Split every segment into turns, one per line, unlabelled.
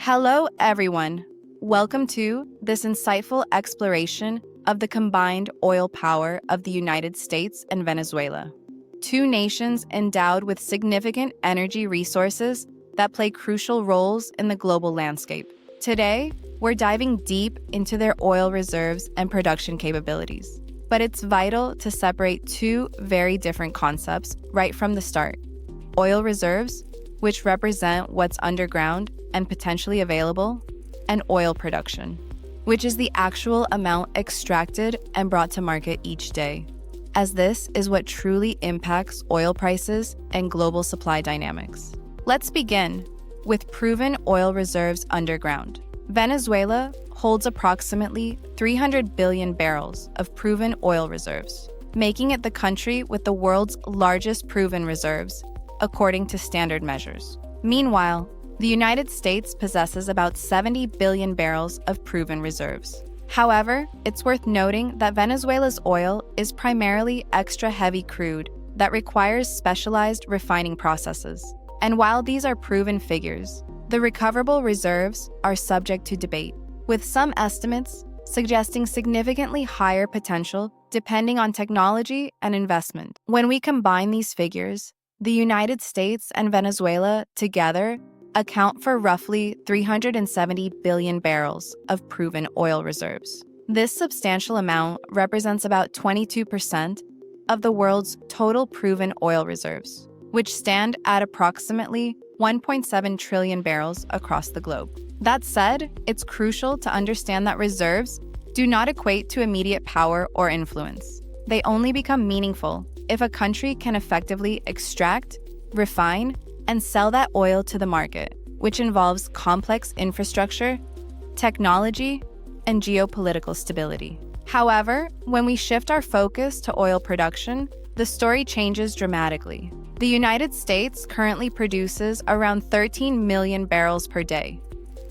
Hello, everyone. Welcome to this insightful exploration of the combined oil power of the United States and Venezuela. Two nations endowed with significant energy resources that play crucial roles in the global landscape. Today, we're diving deep into their oil reserves and production capabilities. But it's vital to separate two very different concepts right from the start. Oil reserves, which represent what's underground and potentially available, and oil production, which is the actual amount extracted and brought to market each day, as this is what truly impacts oil prices and global supply dynamics. Let's begin with proven oil reserves underground. Venezuela holds approximately 300 billion barrels of proven oil reserves, making it the country with the world's largest proven reserves, according to standard measures. Meanwhile, the United States possesses about 70 billion barrels of proven reserves. However, it's worth noting that Venezuela's oil is primarily extra-heavy crude that requires specialized refining processes. And while these are proven figures, the recoverable reserves are subject to debate, with some estimates suggesting significantly higher potential depending on technology and investment. When we combine these figures, the United States and Venezuela together account for roughly 370 billion barrels of proven oil reserves. This substantial amount represents about 22% of the world's total proven oil reserves, which stand at approximately 1.7 trillion barrels across the globe. That said, it's crucial to understand that reserves do not equate to immediate power or influence. They only become meaningful if a country can effectively extract, refine, and sell that oil to the market, which involves complex infrastructure, technology, and geopolitical stability. However, when we shift our focus to oil production, the story changes dramatically. The United States currently produces around 13 million barrels per day,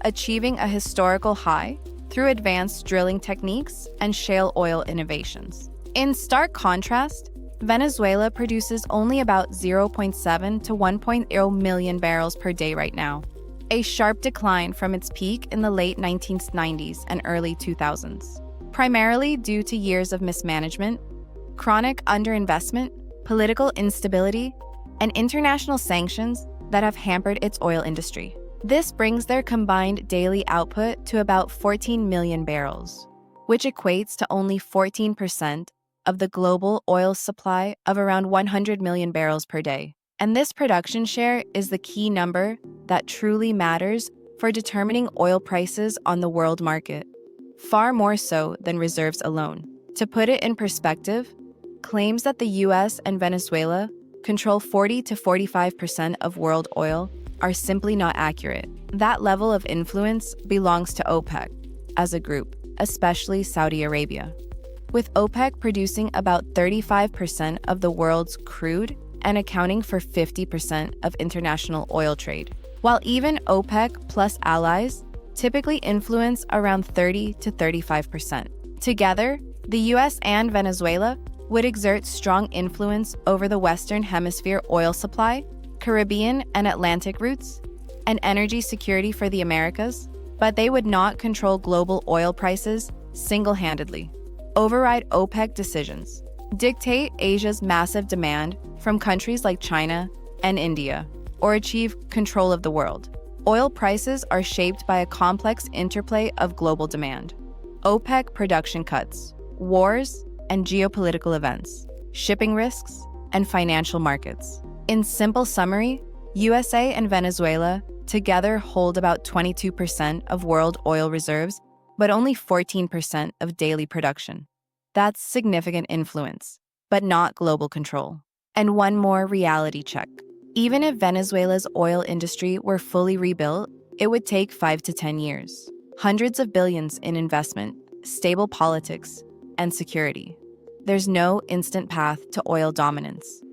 achieving a historical high through advanced drilling techniques and shale oil innovations. In stark contrast, Venezuela produces only about 0.7 to 1.0 million barrels per day right now, a sharp decline from its peak in the late 1990s and early 2000s, primarily due to years of mismanagement, chronic underinvestment, political instability, and international sanctions that have hampered its oil industry. This brings their combined daily output to about 14 million barrels, which equates to only 14% of the global oil supply of around 100 million barrels per day. And this production share is the key number that truly matters for determining oil prices on the world market, far more so than reserves alone. To put it in perspective, claims that the US and Venezuela control 40 to 45% of world oil are simply not accurate. That level of influence belongs to OPEC as a group, especially Saudi Arabia, with OPEC producing about 35% of the world's crude and accounting for 50% of international oil trade, while even OPEC plus allies typically influence around 30 to 35%. Together, the US and Venezuela would exert strong influence over the Western Hemisphere oil supply, Caribbean and Atlantic routes, and energy security for the Americas, but they would not control global oil prices single-handedly, override OPEC decisions, dictate Asia's massive demand from countries like China and India, or achieve control of the world. Oil prices are shaped by a complex interplay of global demand, OPEC production cuts, wars, and geopolitical events, shipping risks, and financial markets. In simple summary, USA and Venezuela together hold about 22% of world oil reserves, but only 14% of daily production. That's significant influence, but not global control. And one more reality check. Even if Venezuela's oil industry were fully rebuilt, it would take 5 to 10 years. Hundreds of billions in investment, stable politics, and security. There's no instant path to oil dominance.